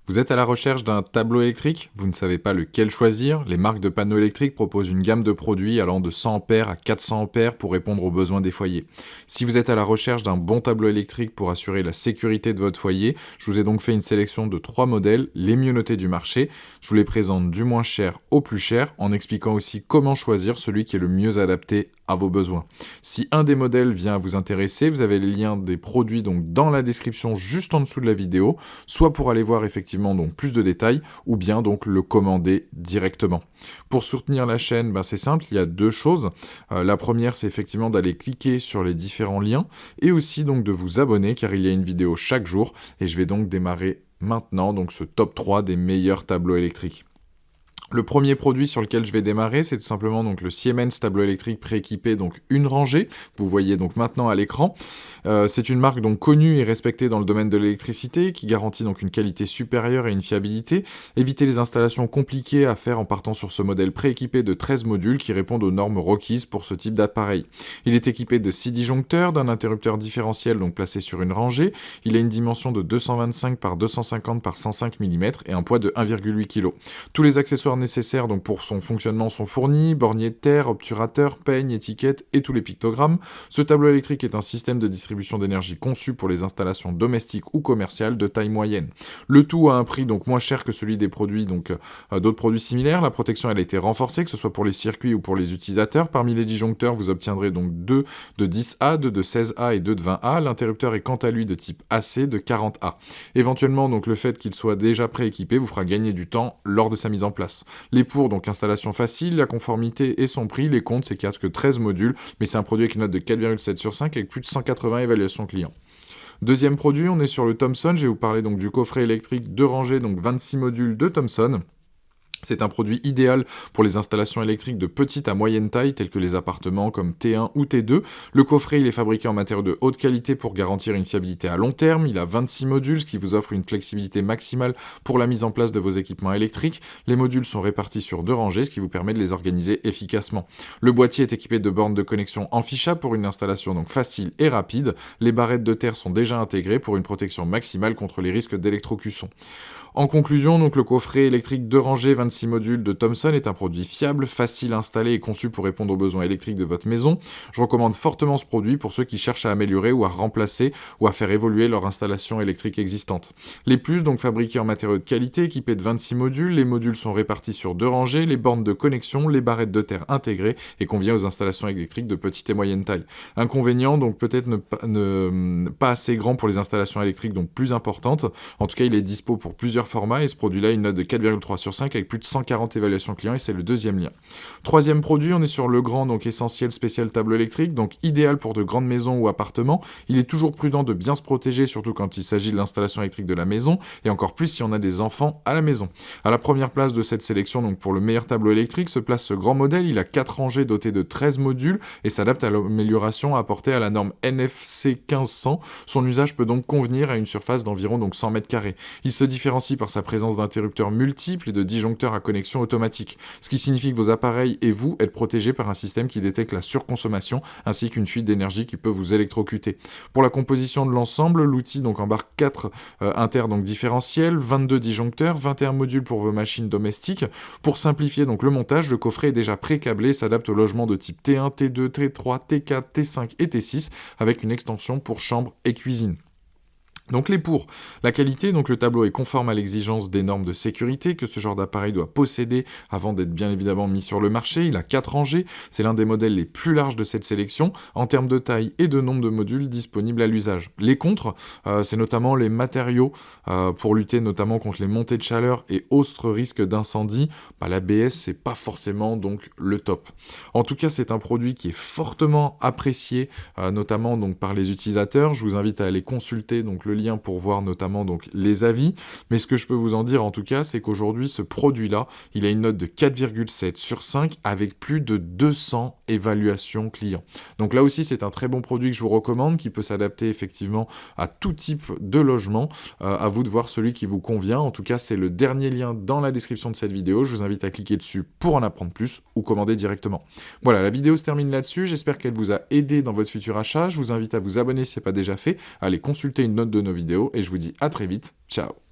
Vous êtes à la recherche d'un tableau électrique? Vous ne savez pas lequel choisir? Les marques de panneaux électriques proposent une gamme de produits allant de 100 ampères à 400 ampères pour répondre aux besoins des foyers. Si vous êtes à la recherche d'un bon tableau électrique pour assurer la sécurité de votre foyer, je vous ai donc fait une sélection de 3 modèles, les mieux notés du marché. Je vous les présente du moins cher au plus cher, en expliquant aussi comment choisir celui qui est le mieux adapté à vos besoins. Si un des modèles vient à vous intéresser, vous avez les liens des produits donc dans la description juste en dessous de la vidéo, soit pour aller voir effectivement donc plus de détails, ou bien donc le commander directement. Pour soutenir la chaîne, c'est simple, il y a deux choses. La première, c'est effectivement d'aller cliquer sur les différents liens, et aussi donc de vous abonner, car il y a une vidéo chaque jour, et je vais donc démarrer maintenant donc ce top 3 des meilleurs tableaux électriques. Le premier produit sur lequel je vais démarrer, c'est tout simplement donc le Siemens tableau électrique prééquipé, donc une rangée, que vous voyez donc maintenant à l'écran. C'est une marque donc connue et respectée dans le domaine de l'électricité, qui garantit donc une qualité supérieure et une fiabilité. Évitez les installations compliquées à faire en partant sur ce modèle prééquipé de 13 modules qui répondent aux normes requises pour ce type d'appareil. Il est équipé de 6 disjoncteurs, d'un interrupteur différentiel donc placé sur une rangée. Il a une dimension de 225 par 250 par 105 mm et un poids de 1,8 kg. Tous les accessoires nécessaires donc pour son fonctionnement sont fournis, bornier de terre, obturateur, peigne, étiquette et tous les pictogrammes. Ce tableau électrique est un système de distribution d'énergie conçu pour les installations domestiques ou commerciales de taille moyenne. Le tout a un prix donc moins cher que celui des produits d'autres produits similaires. La protection elle a été renforcée, que ce soit pour les circuits ou pour les utilisateurs. Parmi les disjoncteurs, vous obtiendrez donc 2 de 10A, 2 de 16A et 2 de 20A. L'interrupteur est quant à lui de type AC de 40A. Éventuellement donc le fait qu'il soit déjà prééquipé vous fera gagner du temps lors de sa mise en place. Les pour, donc installation facile, la conformité et son prix, les comptes, c'est qu'il n'y a que 13 modules, mais c'est un produit avec une note de 4,7 sur 5 avec plus de 180 évaluations clients. Deuxième produit, on est sur le Thomson, je vais vous parler donc du coffret électrique 2 rangées, donc 26 modules de Thomson. C'est un produit idéal pour les installations électriques de petite à moyenne taille, tels que les appartements comme T1 ou T2. Le coffret, il est fabriqué en matériaux de haute qualité pour garantir une fiabilité à long terme. Il a 26 modules, ce qui vous offre une flexibilité maximale pour la mise en place de vos équipements électriques. Les modules sont répartis sur 2 rangées, ce qui vous permet de les organiser efficacement. Le boîtier est équipé de bornes de connexion Amficha pour une installation donc facile et rapide. Les barrettes de terre sont déjà intégrées pour une protection maximale contre les risques d'électrocution. En conclusion, donc le coffret électrique 2 rangées 26 modules de Thomson est un produit fiable, facile à installer et conçu pour répondre aux besoins électriques de votre maison. Je recommande fortement ce produit pour ceux qui cherchent à améliorer ou à remplacer ou à faire évoluer leur installation électrique existante. Les plus, donc fabriqués en matériaux de qualité, équipés de 26 modules, les modules sont répartis sur 2 rangées, les bornes de connexion, les barrettes de terre intégrées et convient aux installations électriques de petite et moyenne taille. Inconvénient, donc peut-être pas assez grand pour les installations électriques donc plus importantes. En tout cas, il est dispo pour plusieurs formats et ce produit-là a une note de 4,3 sur 5 avec plus de 140 évaluations clients et c'est le deuxième lien. Troisième produit, on est sur le grand donc essentiel spécial tableau électrique, donc idéal pour de grandes maisons ou appartements. Il est toujours prudent de bien se protéger, surtout quand il s'agit de l'installation électrique de la maison et encore plus si on a des enfants à la maison. À la première place de cette sélection, donc pour le meilleur tableau électrique, se place ce grand modèle. Il a 4 rangées dotées de 13 modules et s'adapte à l'amélioration apportée à la norme NFC 1500. Son usage peut donc convenir à une surface d'environ donc 100 m². Il se différencie par sa présence d'interrupteurs multiples et de disjoncteurs à connexion automatique, ce qui signifie que vos appareils et vous êtes protégés par un système qui détecte la surconsommation ainsi qu'une fuite d'énergie qui peut vous électrocuter. Pour la composition de l'ensemble, l'outil donc embarque 4 différentiels, 22 disjoncteurs, 21 modules pour vos machines domestiques. Pour simplifier donc le montage, le coffret est déjà pré-câblé et s'adapte au logement de type T1, T2, T3, T4, T5 et T6 avec une extension pour chambre et cuisine. Donc les pour. La qualité, donc le tableau est conforme à l'exigence des normes de sécurité que ce genre d'appareil doit posséder avant d'être bien évidemment mis sur le marché. Il a 4 rangées, c'est l'un des modèles les plus larges de cette sélection en termes de taille et de nombre de modules disponibles à l'usage. Les contres, c'est notamment les matériaux pour lutter notamment contre les montées de chaleur et autres risques d'incendie. L'ABS c'est pas forcément donc le top. En tout cas c'est un produit qui est fortement apprécié notamment donc par les utilisateurs. Je vous invite à aller consulter donc le lien pour voir notamment donc les avis, mais ce que je peux vous en dire en tout cas, c'est qu'aujourd'hui ce produit-là, il a une note de 4,7 sur 5 avec plus de 200 évaluations clients. Donc là aussi, c'est un très bon produit que je vous recommande, qui peut s'adapter effectivement à tout type de logement. À vous de voir celui qui vous convient. En tout cas, c'est le dernier lien dans la description de cette vidéo. Je vous invite à cliquer dessus pour en apprendre plus ou commander directement. Voilà, la vidéo se termine là-dessus. J'espère qu'elle vous a aidé dans votre futur achat. Je vous invite à vous abonner si ce n'est pas déjà fait, à aller consulter une note de nos vidéos et je vous dis à très vite. Ciao.